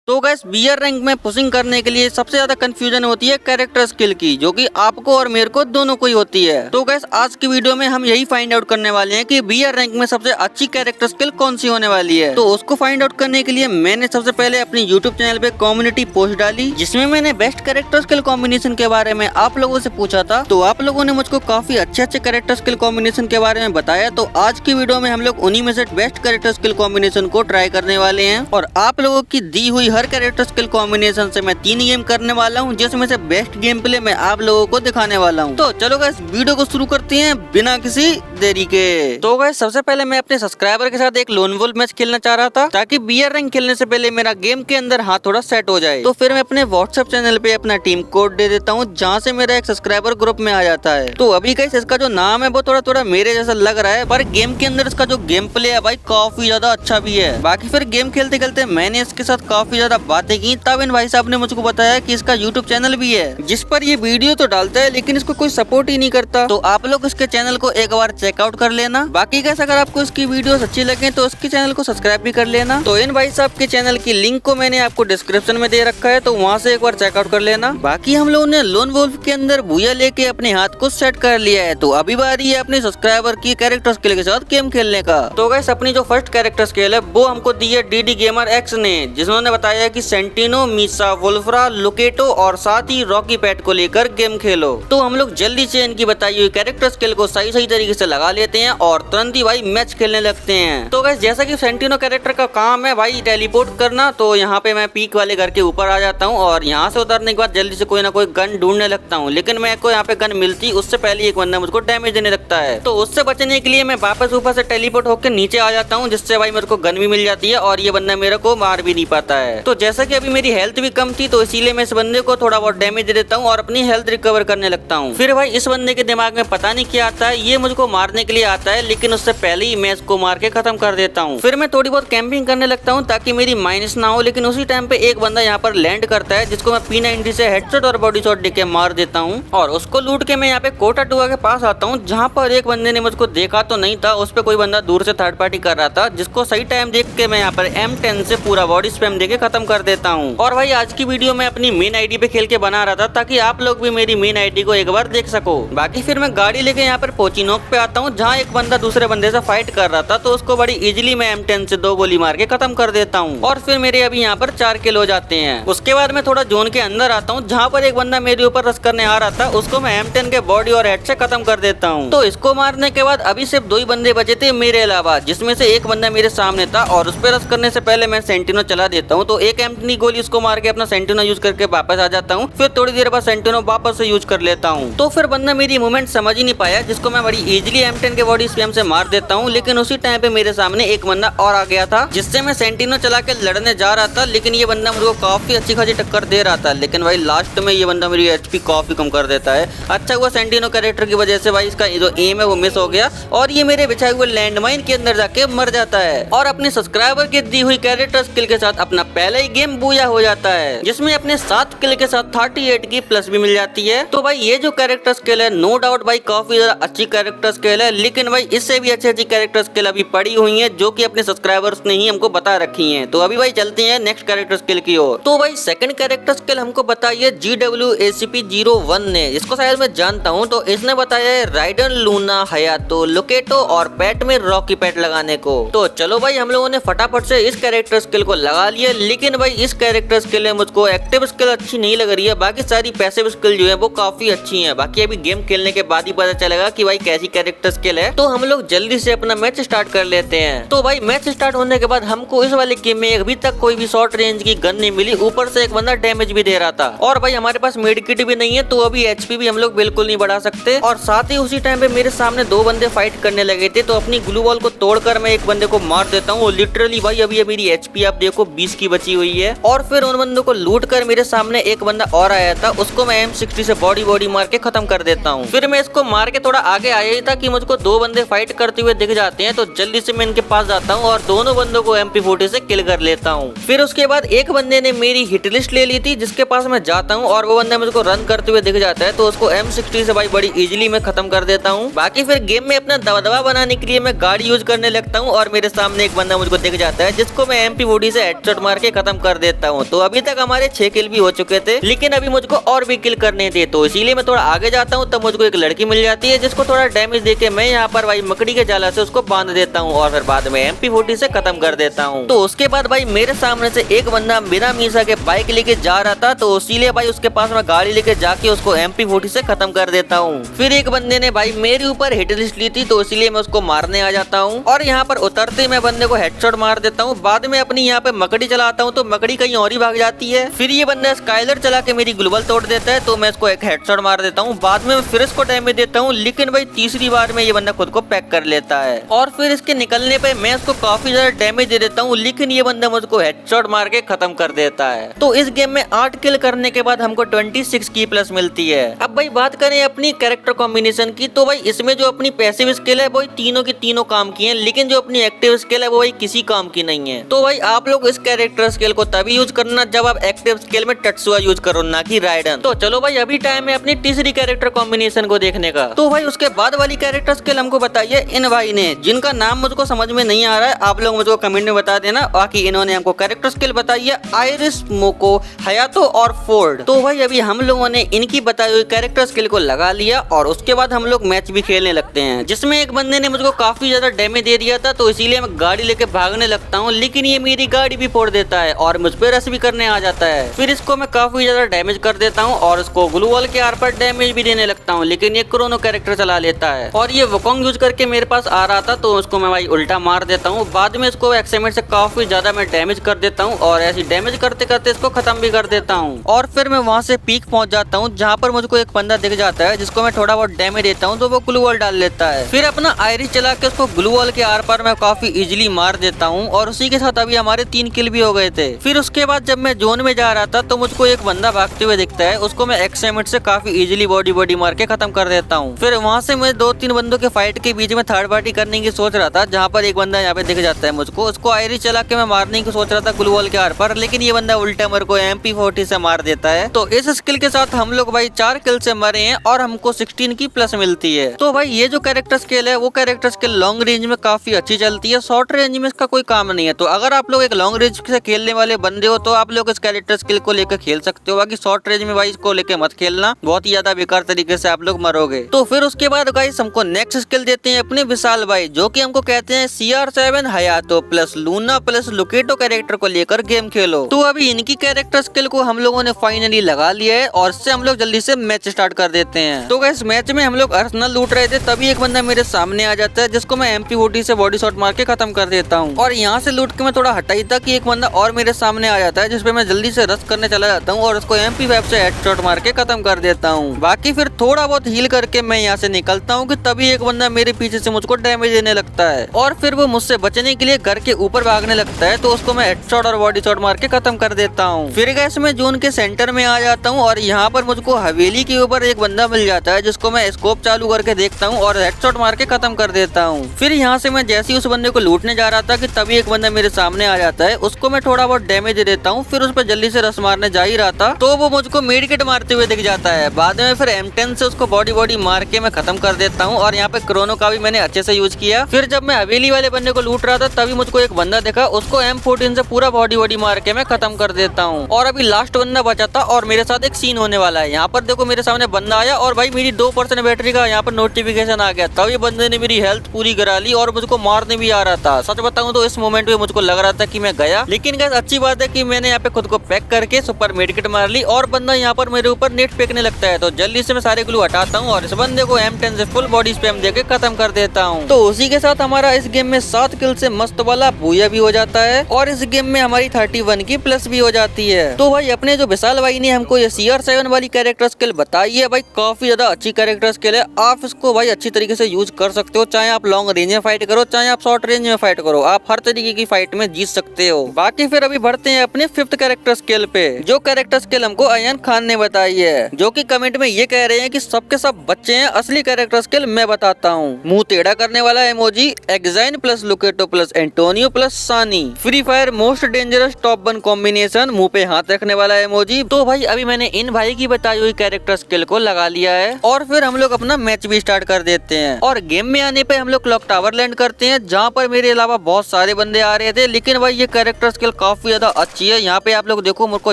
तो gas beer rank में pushing करने के लिए सबसे ज्यादा कंफ्यूजन होती है कैरेक्टर स्किल की, जो कि आपको और मेरे को दोनों को ही होती है। तो गैस आज की वीडियो में हम यही फाइंड आउट करने वाले हैं कि बीयर रैंक में सबसे अच्छी कैरेक्टर स्किल कौन सी होने वाली है। तो उसको फाइंड आउट करने के लिए मैंने सबसे पहले अपनी यूट्यूब चैनल पे कम्युनिटी पोस्ट डाली, जिसमें मैंने बेस्ट कैरेक्टर स्किल कॉम्बिनेशन के बारे में आप लोगों से पूछा था। तो आप लोगों ने मुझको काफी अच्छे कैरेक्टर स्किल कॉम्बिनेशन के बारे में बताया। तो आज की वीडियो में हम लोग उन्हीं में से बेस्ट कैरेक्टर स्किल कॉम्बिनेशन को ट्राई करने वाले हैं, और आप लोगों की दी हुई हर कैरेक्टर स्किल कॉम्बिनेशन से मैं 3 गेम करने वाला हूं, जिसमें से बेस्ट गेम प्ले मैं आप लोगों को दिखाने वाला हूं। तो चलो गाइस वीडियो को शुरू करते हैं बिना किसी देरी के। तो गाइस सबसे पहले मैं अपने सब्सक्राइबर के साथ एक लोन वुल्फ मैच खेलना चाह रहा था, ताकि बीयर रैंक खेलने से पहले मेरा गेम के अंदर हाथ थोड़ा सेट हो जाए। तो फिर मैं अपने व्हाट्सएप चैनल पे अपना टीम कोड दे देता हूँ, जहाँ से मेरा एक सब्सक्राइबर ग्रुप में आ जाता है। तो अभी गाइस इसका जो नाम है वो थोड़ा मेरे जैसा लग रहा है, पर गेम के अंदर इसका जो गेम प्ले है भाई काफी ज्यादा अच्छा भी है। बाकी फिर गेम खेलते खेलते मैंने इसके साथ काफी ज्यादा बातें की, तब इन भाई साहब ने मुझको बताया कि इसका यूट्यूब चैनल भी है, जिस पर ये वीडियो तो डालता है लेकिन इसको कोई सपोर्ट ही नहीं करता। तो आप लोग इसके चैनल को एक बार चेकआउट कर लेना। बाकी कैसे अगर आपको इसकी वीडियोस अच्छी लगे तो इसके चैनल को सब्सक्राइब भी कर लेना। तो इन भाई साहब के चैनल की लिंक को मैंने आपको डिस्क्रिप्शन में दे रखा है, तो वहाँ से एक बार चेकआउट कर लेना। बाकी हम लोगों ने लोन वुल्फ के अंदर बुया लेके अपने हाथ को सेट कर लिया है। तो अभी बारी है अपने सब्सक्राइबर की कैरेक्टर स्किल के साथ गेम खेलने का। तो गाइस अपनी जो फर्स्ट कैरेक्टर स्किल है वो हमको दी है डीडी गेमर एक्स ने, जिन्होंने बताया कि सेंटिनो, मीसा, वुल्फ्रा, लोकेटो और साथ ही रॉकी पैट को लेकर गेम खेलो। तो हम लोग जल्दी से इनकी बताई हुई कैरेक्टर स्किल को सही तरीके से लगा लेते हैं और तुरंत ही भाई मैच खेलने लगते हैं। तो गाइस जैसा कि सेंटिनो कैरेक्टर का काम है भाई टेलीपोर्ट करना, तो यहाँ पे मैं पीक वाले घर के ऊपर आ जाता हूँ और यहाँ से उतरने के बाद जल्दी से कोई ना कोई गन ढूंढने लगता हूँ। लेकिन मेरे को यहाँ पे गन मिलती उससे पहले एक बंदा मुझको डैमेज देने लगता है। तो उससे बचने के लिए मैं वापस ऊपर से टेलीपोर्ट होकर नीचे आ जाता हूँ, जिससे भाई मेरे को गन भी मिल जाती है और ये बंदा मेरे को मार भी नहीं पाता है। तो जैसा कि अभी मेरी हेल्थ भी कम थी, तो इसीलिए मैं इस बंदे को थोड़ा बहुत डैमेज दे देता हूँ और अपनी हेल्थ रिकवर करने लगता हूँ। फिर भाई इस बंदे के दिमाग में पता नहीं क्या आता है, ये मुझको मारने के लिए आता है, लेकिन उससे पहले ही मैं इसको मार के खत्म कर देता हूँ। फिर मैं थोड़ी बहुत कैंपिंग करने लगता हूँ ताकि मेरी माइनस ना हो, लेकिन उसी टाइम पे एक बंदा यहाँ पर लैंड करता है, जिसको मैं P90 से हेडशॉट और बॉडी शॉट देके मार देता हूँ और उसको लूट के मैं यहाँ पे कोटा टुआ के पास आता हूँ, जहाँ पर एक बंदे ने मुझको देखा तो नहीं था, उस पर कोई बंदा दूर से थर्ड पार्टी कर रहा था, जिसको सही टाइम देख के मैं यहाँ पर M10 से पूरा बॉडी स्पैम देके खत्म कर देता हूँ। और भाई आज की वीडियो में अपनी मेन आईडी पे खेल के बना रहा था, ताकि आप लोग भी मेरी मेन आईडी को एक बार देख सको। बाकी फिर मैं गाड़ी लेके यहाँ पर पोचिनोक पे आता हूँ, जहाँ एक बंदा दूसरे बंदे से फाइट कर रहा था, तो उसको बड़ी इजीली मैं M10 से 2 गोली मार के खत्म कर देता हूँ और फिर मेरे अभी यहाँ पर 4 किल हो जाते हैं। उसके बाद मैं थोड़ा जोन के अंदर आता हूँ, जहाँ पर एक बंदा मेरे ऊपर रश करने आ रहा था, उसको मैं M10 के बॉडी और हेड से खत्म कर देता हूँ। तो इसको मारने के बाद अभी सिर्फ 2 ही बंदे बचे थे मेरे अलावा, जिसमें से एक बंदा मेरे सामने था और उस पर रश करने से पहले मैं सेंटिनो चला देता हूँ। तो एक M10 गोली उसको मार के अपना सेंटिनो यूज करके वापस आ जाता हूँ। फिर थोड़ी देर बाद सेंटिनो वापस से यूज कर लेता हूँ। तो फिर बंदा मेरी मूवमेंट समझ ही नहीं पाया, जिसको मैं बड़ी इजीली M10 के बॉडी स्पैम से मार देता हूँ। लेकिन उसी टाइम पे मेरे सामने एक बंदा और आ गया था, जिससे मैं सेंटिनो चला के लड़ने जा रहा था, लेकिन ये बंदा मुझको काफी अच्छी खासी टक्कर दे रहा था। लेकिन भाई लास्ट में ये बंदा मेरी HP काफी कम कर देता है। अच्छा हुआ सेंटिनो कैरेक्टर की वजह से भाई इसका जो एम है वो मिस हो गया और ये मेरे बिछाए हुए लैंडमाइन के अंदर जाके मर जाता है और अपने सब्सक्राइबर की दी हुई कैरेक्टर स्किल के साथ अपना पहला ही गेम बूया हो जाता है, जिसमें अपने 7 किल के साथ 38 की प्लस भी मिल जाती है। तो भाई ये जो कैरेक्टर स्किल है नो डाउट भाई काफी ज्यादा अच्छी कैरेक्टर स्किल है, लेकिन भाई इससे भी अच्छी कैरेक्टर स्किल अभी पड़ी हुई है, जो कि अपने सब्सक्राइबर्स ने ही हमको बता रखी है। तो अभी भाई चलते हैं नेक्स्ट कैरेक्टर स्किल की ओर। तो भाई सेकंड कैरेक्टर स्किल हमको बताई है GWACP01 ने, जिसको शायद मैं जानता हूँ। तो इसने बताया है राइडन, लूना, हयातो, लोकेटो और पैट में रॉकी पैट लगाने को। तो चलो भाई हम लोगों ने फटाफट से इस कैरेक्टर स्किल को लगा लिया, लेकिन भाई इस कैरेक्टर स्किल में मुझको एक्टिव स्किल अच्छी नहीं लग रही है, बाकी सारी पैसिव स्किल जो है वो काफी अच्छी है। बाकी अभी गेम खेलने के बाद ही पता चलेगा कि भाई कैसी कैरेक्टर स्किल है। तो हम लोग जल्दी से अपना मैच स्टार्ट कर लेते हैं। तो भाई मैच स्टार्ट होने के बाद हमको इस वाले गेम में अभी तक कोई भी शॉर्ट रेंज की गन नहीं मिली, ऊपर से एक बंदा डैमेज भी दे रहा था और भाई हमारे पास मेड किट भी नहीं है, तो अभी HP भी हम लोग बिल्कुल नहीं बढ़ा सकते। और साथ ही उसी टाइम पे मेरे सामने 2 बंदे फाइट करने लगे थे, तो अपनी ग्लू वॉल को तोड़कर मैं एक बंदे को मार देता हूँ। लिटरली भाई अभी मेरी HP आप देखो 20 की बची हुई है। और फिर उन बंदों को लूट कर मेरे सामने एक बंदा और आया था, उसको मैं M60 से बॉडी मार के खत्म कर देता हूँ। फिर मैं इसको मार के थोड़ा आगे आया ही था कि मुझको 2 बंदे फाइट करते हुए दिख जाते हैं, तो जल्दी से मैं इनके पास जाता हूँ और दोनों बंदों को MP40 से किल कर लेता हूँ। फिर उसके बाद एक बंदे ने मेरी हिट लिस्ट ले ली थी, जिसके पास मैं जाता हूँ और वो बंदा मुझको रन करते हुए दिख जाता है, तो उसको M60 से भाई बड़ी इजीली मैं खत्म कर देता हूँ। बाकी फिर गेम में अपना दबदबा बनाने के लिए मैं गाड़ी यूज करने लगता हूँ और मेरे सामने एक बंदा मुझको दिख जाता है, जिसको मैं MP40 से हेडशॉट मार के खत्म कर देता हूँ। तो अभी तक हमारे 6 किल भी हो चुके थे, लेकिन अभी मुझको और भी किल करने थे, तो इसीलिए मैं थोड़ा आगे जाता हूँ। तब मुझको एक लड़की मिल जाती है जिसको थोड़ा डैमेज देके मैं यहाँ पर भाई मकड़ी के जाला से उसको बांध देता हूँ और फिर बाद में MP40 से खत्म कर देता हूँ। तो उसके बाद भाई मेरे सामने से एक बंदा बिना मीसा के बाइक लेके जा रहा था, तो इसीलिए भाई उसके पास मैं गाड़ी लेके जाके उसको MP40 से खत्म कर देता हूँ। फिर एक बंदे ने भाई मेरे ऊपर हिट लिस्ट ली थी, तो इसीलिए मैं उसको मारने आ जाता हूँ और यहाँ पर उतरते मैं बंदे को हेडशॉट मार देता हूँ। बाद में अपनी यहाँ पे मकड़ी चलाता हूँ, तो मकड़ी कहीं और ही भाग जाती है। फिर ये बंदा स्काइलर चला के मेरी ग्लोबल तोड़ देता है, तो मैं इसको एक हेडशॉट मार देता हूँ। बाद में फिर इसको डैमेज देता हूँ, लेकिन भाई तीसरी बार में ये बंदा खुद को पैक कर लेता है और फिर इसके निकलने पे मैं इसको काफी ज्यादा डैमेज दे देता हूँ, लेकिन ये बंदा मुझको हेडशॉट मार के खत्म कर देता है। तो इस गेम में 8 किल करने के बाद हमको 26 की प्लस मिलती है। अब भाई बात करें अपनी कैरेक्टर कॉम्बिनेशन की, तो भाई इसमें जो अपनी पैसिव स्किल है वो तीनों की तीनों काम की है, लेकिन जो अपनी एक्टिव स्किल है वो भाई किसी काम की नहीं है। तो भाई आप लोग इस कैरेक्टर स्किल को तभी यूज करना जब आप एक्टिव स्किल में टट्सुआ यूज करो, ना कि राइडन। तो चलो भाई अभी टाइम है अपनी तीसरी कैरेक्टर कॉम्बिनेशन को देखने का। तो भाई उसके बाद वाली कैरेक्टर स्किल हमको बताइए इन भाई ने, जिनका नाम मुझको समझ में नहीं आ रहा है, आप लोग मुझको कमेंट में बता देना। बाकी इन्होंने हमको कैरेक्टर स्किल बताई है आयरिस, मोको, हयातो और फोर्ड। तो भाई अभी हम लोगों ने इनकी बताई हुई कैरेक्टर स्किल को लगा लिया और उसके बाद हम लोग मैच भी खेलने लगते हैं, जिसमें एक बंदे ने मुझको काफी ज्यादा डैमेज दे दिया था, तो इसीलिए मैं गाड़ी लेके भागने लगता हूँ, लेकिन ये मेरी गाड़ी भी फोड़ देता है और मुझ पे रश भी करने आ जाता है। फिर इसको मैं काफी ज्यादा डैमेज कर देता हूँ और इसको ग्लू वॉल के आर पर डैमेज भी देने लगता हूँ, लेकिन ये क्रोनो कैरेक्टर चला लेता है और ये वुकोंग यूज करके मेरे पास आ रहा था, तो उसको मैं भाई उल्टा मार देता हूँ। बाद में इसको एक्सएमएट से काफी ज्यादा मैं डैमेज कर देता हूँ और ऐसी डैमेज करते करते इसको खत्म भी कर देता हूँ। और फिर मैं वहाँ से पीक पहुंच जाता हूँ, जहाँ पर मुझको एक बंदा दिख जाता है जिसको मैं थोड़ा बहुत डैमेज देता हूँ, तो वो ग्लू वॉल डाल लेता है। फिर अपना आयरिस चला के उसको ग्लू वॉल के आर पर मैं काफी इजिली मार देता हूँ और उसी के साथ अभी हमारे 3 किल भी हो गए थे। फिर उसके बाद जब मैं जोन में जा रहा था, तो मुझको एक बंदा भागते हुए दिखता है, उसको मैं एक्सएमएट से काफी इजिली बॉडी मार के खत्म कर देता हूँ। फिर वहाँ से मैं 2-3 बंदों के फाइट के बीच में थर्ड पार्टी करने की सोच रहा था, जहाँ पर एक बंदा यहाँ पे दिख जाता है मुझको, उसको आयरिस चला के मैं मारने की सोच रहा था ग्लू वॉल के आर पर, लेकिन ये बंदा उल्टा मेरे को MP40 से मार देता है। तो इस स्किल के साथ हम लोग भाई 4 किल से मरे हैं और हमको 16 की प्लस मिलती है। तो भाई ये जो कैरेक्टर स्किल है वो कैरेक्टर स्किल लॉन्ग रेंज में काफी अच्छी चलती है, शॉर्ट रेंज में इसका कोई काम नहीं है। तो अगर आप लोग एक लॉन्ग रेंज से खेलने वाले बंदे हो तो आप लोग इस कैरेक्टर स्किल को लेकर खेल सकते हो, बाकी शॉर्ट रेंज में भाई इसको लेकर मत खेलना, बहुत ही ज्यादा बेकार तरीके से आप लोग मरोगे। तो फिर उसके बाद गाइस हमको नेक्स्ट स्किल देते हैं अपने विशाल भाई, जो कि हमको कहते हैं CR7 Hayato plus Luna plus लुकेटो character को लेकर गेम खेलो। तो अभी इनकी कैरेक्टर स्किल को हम लोगों ने फाइनली लगा लिया है और इससे हम लोग जल्दी से मैच स्टार्ट कर देते हैं। तो गाइस मैच में हम लोग अर्सेनल लूट रहे थे, तभी एक बंदा मेरे सामने आ जाता है, जिसको मैं MP40 से बॉडी शॉट मार के खत्म कर देता हूँ। और यहाँ से लूट के मैं थोड़ा हटा ही था कि एक बंदा और मेरे सामने आ जाता है, जिसपे मैं जल्दी से रश करने चला जाता हूँ और उसको MP5 से हेडशॉट मार के खत्म कर देता हूँ। बाकी फिर थोड़ा बहुत हील करके मैं यहाँ से निकलता हूँ कि तभी एक बंदा मेरे पीछे से मुझको डैमेज देने लगता है और फिर वो मुझसे बचने के लिए घर के ऊपर भागने लगता है, तो उसको मैं हेडशॉट और बॉडी शॉट मार के खत्म कर देता हूँ। फिर गैस मैं जोन के सेंटर में आ जाता हूँ और यहाँ पर मुझको हवेली के ऊपर एक बंदा मिल जाता है, जिसको मैं स्कोप चालू करके देखता हूँ और हेडशॉट मार के खत्म कर देता हूँ। फिर यहाँ से मैं जैसे ही उस बंदे को लूटने जा रहा था कि तभी एक बंदा मेरे सामने आ जाता है, उसको मैं थोड़ा बहुत डैमेज दे देता हूँ। फिर उस पर जल्दी से रस मारने जा ही रहा था, तो वो मुझको मेडिकेट मारते हुए दिख जाता है। बाद में फिर M10 से उसको बॉडी मार के मैं खत्म कर देता हूँ और यहाँ पे क्रोनो का भी मैंने अच्छे से यूज किया। फिर जब मैं हवेली वाले बंदे को लूट रहा था, तभी मुझको एक बंदा देखा, उसको M14 से पूरा बॉडी मार के मैं खत्म कर देता हूँ। और अभी लास्ट बंदा बचा था और मेरे साथ एक सीन होने वाला है। यहाँ पर देखो मेरे सामने बंदा आया और भाई मेरी 2% बैटरी का यहाँ पर नोटिफिकेशन आ गया, तब ये बंदे ने मेरी हेल्थ पूरी करा ली और मुझको मारने भी आ रहा था। सच बताऊं तो इस मोमेंट में मुझको लग रहा था कि मैं गया, लेकिन गाइस अच्छी बात है कि मैंने यहाँ पे खुद को पैक करके सुपर मेडिकेट मार ली और बंदा यहाँ पर मेरे ऊपर नेट फेंकने लगता है, तो जल्दी से मैं सारे ग्लू हटाता हूँ और इस बंदे को M10 से फुल बॉडी स्पैम देके खत्म कर देता हूँ। तो उसी के साथ हमारा इस गेम में 7 किल से मस्त वाला बूया भी हो जाता है और इस गेम में हमारी 31 की प्लस भी हो जाती है। तो भाई अपने जो विशाल भाई ने हमको ये CR7 वाली कैरेक्टर स्किल बताई है, भाई काफी ज्यादा अच्छी कैरेक्टर स्किल है। आप इसको भाई अच्छी तरीके से यूज कर सकते हो, चाहे आप लॉन्ग रेंज में फाइट करो, चाहे आप शॉर्ट रेंज में फाइट करो, आप हर तरीके की फाइट में जीत सकते हो। बाकी फिर अभी बढ़ते हैं अपने 5th कैरेक्टर स्किल पे, जो कैरेक्टर स्किल हमको अयन खान ने बताई है, जो कि कमेंट में ये कह रहे हैं कि सबके सब बच्चे हैं, असली कैरेक्टर स्किल मैं बताता हूँ। मुंह टेढ़ा करने वाला emoji, Xayne plus Luqueta plus Antonio plus Shani, Free Fire most dangerous top 1 combination, मुंह पे हाथ रखने वाला इमोजी। तो भाई अभी मैंने इन भाई की बताई हुई कैरेक्टर स्किल को लगा लिया है और फिर हम लोग अपना मैच भी स्टार्ट कर देते हैं। और गेम में आने पे हम लोग क्लॉक टावर लैंड करते हैं, जहाँ पर मेरे अलावा बहुत सारे बंदे आ रहे थे, लेकिन भाई ये कैरेक्टर स्किल काफी ज्यादा अच्छी है। यहाँ पे आप लोग देखो, मुझको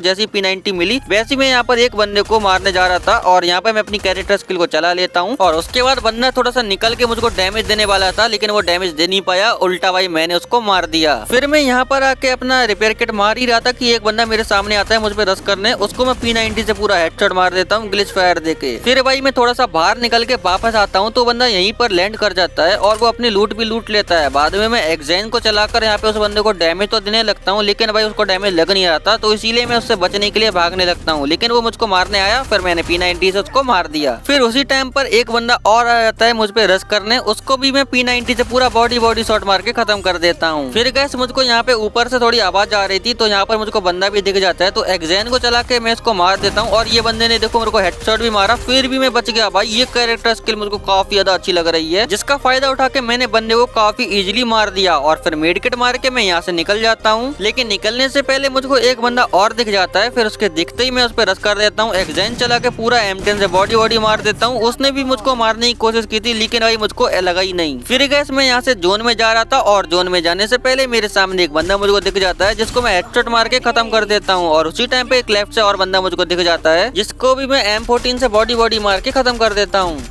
जैसी P90 मिली वैसे मैं यहाँ पर एक बंदे को मारने जा रहा था और यहाँ पे मैं अपनी कैरेक्टर स्किल को चला लेता हूँ और उसके बाद बंदा थोड़ा सा निकल के मुझको डैमेज देने वाला था, लेकिन वो डैमेज दे नहीं पाया, उल्टा भाई मैंने उसको मार दिया। फिर मैं यहाँ पर आके अपना रिपेयर किट मार ही रहा था कि एक बंदा मेरे सामने आता है मुझ पे रश करने, उसको मैं P90 से पूरा हेडशॉट मार देता हूँ ग्लिच फायर देके। फिर भाई मैं थोड़ा सा बाहर निकल के वापस आता हूँ तो बंदा यहीं पर लैंड कर जाता है और वो अपनी लूट भी लूट लेता है। बाद में मैं एक्सैन को चलाकर यहाँ पे उस बंदे को डैमेज तो देने लगता हूँ, लेकिन भाई उसको डैमेज लग नहीं रहा था, तो इसीलिए मैं उससे बचने के लिए भागने लगता हूँ, लेकिन वो मुझको मारने आया। फिर मैंने P90 से उसको मार दिया। फिर उसी टाइम पर एक बंदा और आ जाता है मुझ पे रश करने, उसको भी मैं P90 से पूरा बॉडी शॉट मार के खत्म कर देता हूँ। फिर गैस मुझको यहाँ पे ऊपर से थोड़ी आवाज आ रही थी, तो यहाँ पर मुझको बंदा भी दिख जाता है, तो एक्सैन को चला के मैं इसको मार देता हूँ और ये बंदे ने देखो मेरे को हेडशॉट भी मारा, फिर भी मैं बच गया। भाई ये कैरेक्टर स्किल मुझको काफी ज्यादा अच्छी लग रही है, जिसका फायदा उठा के मैंने बंदे को काफी इजीली मार दिया और फिर मेडकिट मार के मैं यहाँ से निकल जाता हूँ। लेकिन निकलने से पहले मुझको एक बंदा और दिख जाता है, फिर उसके दिखते ही मैं उस पर रश कर देता हूँ। एक्सैन चला के पूरा M10 से बॉडी मार देता हूँ। उसने भी मुझको मारने की कोशिश की थी, लेकिन भाई मुझको लगा ही नहीं। फिर गैस मैं यहाँ से जोन में जा रहा था और जोन में जाने से पहले मेरे सामने एक बंदा मुझको दिख जाता है, जिसको मैं हेडशॉट मार के खत्म कर देता हूँ और उसी टाइम पे एक लेफ्ट से और बंदा मुझको दिख जाता है, जिसको भी मैं M14 से बॉडी मार के खत्म कर देता हूँ।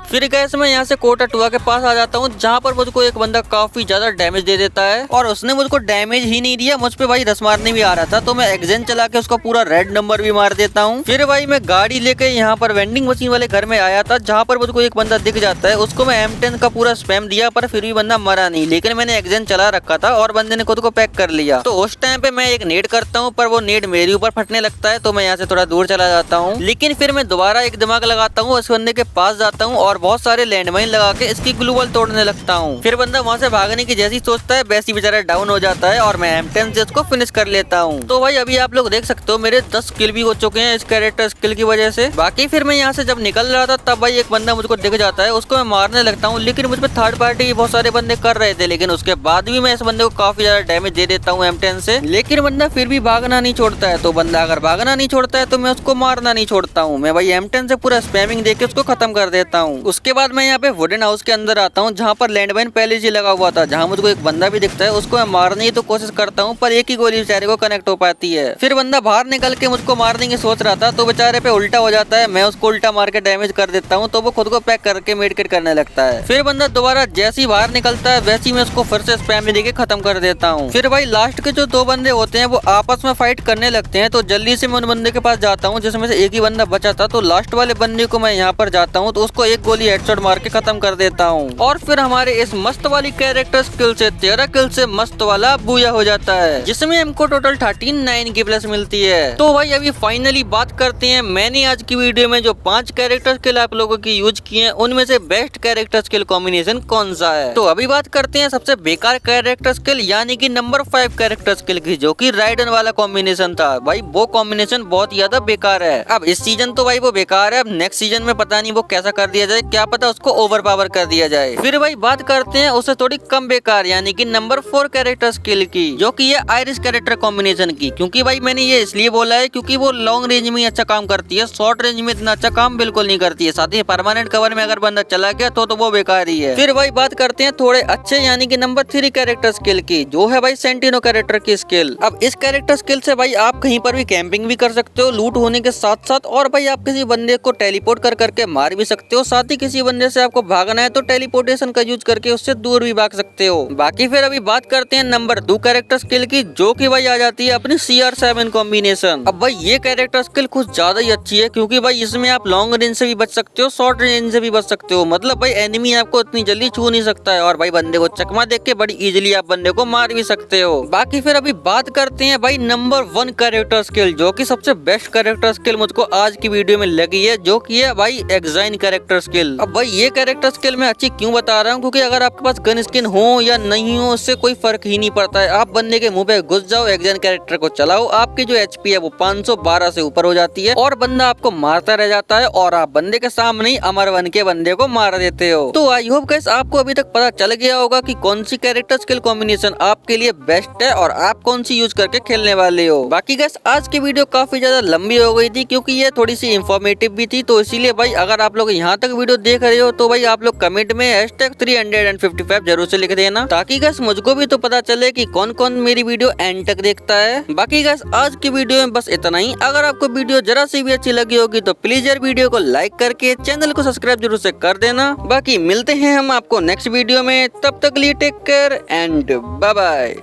फिर गैस मैं यहाँ से कोटा टुआ के पास आ जाता हूँ, जहाँ पर मुझको एक बंदा काफी ज्यादा डैमेज दे देता है और उसने मुझको डैमेज ही नहीं दिया, मुझ पे भाई रस मारने भी आ रहा था, तो मैं एक्सैन चला के उसको पूरा रेड नंबर भी मार देता हूँ। फिर भाई मैं गाड़ी लेके यहाँ पर वेंडिंग मशीन वाले घर में आया था, जहाँ पर मुझको एक बंदा दिख जाता है, उसको मैं M10 का पूरा स्पैम दिया, पर फिर भी बंदा मरा नहीं, लेकिन मैंने एक्सैन चला रखा था और बंदे ने खुद को पैक कर लिया। तो उस टाइम पे मैं एक नेड करता हूँ, पर वो नेड मेरे ऊपर फटने लगता है, तो मैं यहाँ से थोड़ा दूर चला जाता हूँ। लेकिन फिर मैं दोबारा एक दिमाग लगाता हूँ, उस बंदे के पास जाता हूँ और बहुत सारे लैंडमाइन लगा के इसकी ग्लूवल तोड़ने लगता हूँ। फिर बंदा वहाँ से भागने की जैसी सोचता है वैसी बेचारा डाउन हो जाता है और मैं M10 से उसको फिनिश कर लेता हूँ। तो भाई अभी आप लोग देख सकते हो मेरे 10 किल भी हो चुके हैं इस कैरेक्टर स्किल की वजह से। बाकी फिर मैं यहाँ से जब निकल रहा था तब भाई एक बंदा मुझको दिख जाता है, उसको मैं मारने लगता हूँ, लेकिन मुझ पर थर्ड पार्टी बहुत सारे बंदे कर रहे थे, लेकिन उसके बाद भी मैं इस बंदे को काफी ज्यादा डैमेज दे देता हूँ M10 से, लेकिन बंदा फिर भी भागना नहीं छोड़ता है। तो बंदा अगर भागना नहीं छोड़ता है तो मैं उसको मारना नहीं छोड़ता हूँ। मैं भाई M10 से पूरा स्पैमिंग देके उसको खत्म कर देता हूँ। उसके बाद मैं यहाँ पे वुडन हाउस के अंदर आता हूँ, जहाँ पर लैंडमाइन पहले से लगा हुआ था, जहाँ मुझको एक बंदा भी दिखता है, उसको मैं मारने की तो कोशिश करता हूँ, पर एक ही गोली बेचारे को कनेक्ट हो पाती है। फिर बंदा बाहर निकल के मुझको मारने की सोच रहा था, तो बेचारे पे उल्टा हो जाता है, मैं उसको उल्टा मार के डैमेज कर देता हूँ, तो वो खुद को पैक करके मेडकिट करने लगता है। फिर बंदा दोबारा जैसे ही बाहर निकलता है वैसे ही मैं उसको फिर से स्पैम देके खत्म कर देता हूँ। फिर भाई लास्ट के जो 2 बंदे होते हैं वो आपस में फाइट करने लगते हैं, तो जल्दी से मैं उन बंदे के पास जाता हूँ जिसमें से एक ही बंदा बचा था। तो लास्ट वाले बंदे को मैं यहाँ पर जाता हूँ, तो उसको एक गोली हेडशॉट मार के खत्म कर देता हूँ और फिर हमारे इस मस्त वाली कैरेक्टर स्किल से 13 किल से मस्त वाला बूया हो जाता है, जिसमें हमको टोटल 39 की प्लस मिलती है। तो भाई अभी फाइनली बात करते हैं, मैंने आज की वीडियो में जो 5 कैरेक्टर स्किल आप लोगों की यूज किए हैं उनमें से बेस्ट कैरेक्टर स्किल कॉम्बिनेशन कौन सा है। तो अभी बात करते हैं सबसे बेकार कैरेक्टर स्किल यानी कि नंबर 5 कैरेक्टर स्किल की, जो कि राइडन वाला कॉम्बिनेशन था। भाई वो कॉम्बिनेशन बहुत ज्यादा बेकार है। अब इस सीजन तो भाई वो बेकार है, अब नेक्स्ट सीजन में पता नहीं वो कैसा कर दिया जाए, क्या पता उसको ओवर पावर कर दिया जाए। फिर भाई बात करते हैं उससे थोड़ी कम बेकार यानी कि नंबर 4 कैरेक्टर स्किल की, जो कि ये आयरिस कैरेक्टर कॉम्बिनेशन की। क्योंकि भाई मैंने ये इसलिए बोला है क्योंकि वो लॉन्ग रेंज में अच्छा काम करती है, शॉर्ट रेंज में इतना अच्छा काम बिल्कुल नहीं करती है, साथ ही परमानेंट कवर में अगर बंदा चला गया तो वो बेकार ही है। फिर भाई बात करते हैं थोड़े अच्छे यानी कि नंबर 3 कैरेक्टर स्किल की, जो है भाई सेंटिनो कैरेक्टर की स्किल। अब इस कैरेक्टर स्किल से भाई आप कहीं पर भी कैंपिंग भी कर सकते हो लूट होने के साथ साथ, और भाई आप किसी बंदे को टेलीपोर्ट कर करके मार भी सकते हो, साथ ही किसी बंदे से आपको भागना है तो टेलीपोर्टेशन का यूज करके उससे दूर भी भाग सकते हो। बाकी फिर अभी बात करते हैं नंबर 2 कैरेक्टर स्किल की, जो कि भाई आ जाती है अपनी CR7 कॉम्बिनेशन। अब भाई ये कैरेक्टर स्किल कुछ ज्यादा ही अच्छी है, क्योंकि भाई इसमें आप लॉन्ग रेंज से भी बच सकते हो, शॉर्ट रेंज से भी बच सकते हो, मतलब भाई एनिमी आपको इतनी जल्दी छू नहीं सकता है, और भाई बंदे को चकमा देख के बड़ी इजीली आप बंदे को मार भी सकते हो। बाकी फिर अभी बात करते हैं भाई नंबर 1 कैरेक्टर स्किल, जो कि सबसे बेस्ट कैरेक्टर स्किल मुझको आज की वीडियो में लगी है, जो कि है भाई एक्साइन कैरेक्टर स्किल। अब भाई ये कैरेक्टर स्किल मैं अच्छी क्यों बता रहा हूँ, क्योंकि अगर आपके पास गन स्किन हो या नहीं हो उससे कोई फर्क ही नहीं पड़ता है, आप बंदे के मुंह पे घुस जाओ, एक्साइन कैरेक्टर को चलाओ, आपकी जो HP है वो 512 से ऊपर हो जाती है और बंदा आपको मारता रह जाता है और आप बंदे के सामने ही अमर बन के बंदे को मार देते हो। तो आई होप गाइस आपको अभी तक पता चल गया होगा कि कौन सी कैरेक्टर स्किल कॉम्बिनेशन आपके लिए बेस्ट है और आप कौन सी यूज करके खेलने वाले हो। बाकी गाइस आज की वीडियो काफी ज्यादा लंबी हो गई थी, क्योंकि ये थोड़ी सी इंफॉर्मेटिव भी थी, तो इसीलिए भाई अगर आप लोग यहाँ तक वीडियो वीडियो देख रहे हो तो भाई आप लोग कमेंट में #355 जरूर से लिख देना, ताकि गैस मुझको भी तो पता चले कि कौन कौन मेरी वीडियो एंड तक देखता है। बाकी गैस आज की वीडियो में बस इतना ही। अगर आपको वीडियो जरा सी भी अच्छी लगी होगी तो प्लीज यार वीडियो को लाइक करके चैनल को सब्सक्राइब जरूर से कर देना। बाकी मिलते हैं हम आपको नेक्स्ट वीडियो में, तब तक लिए take care and bye bye.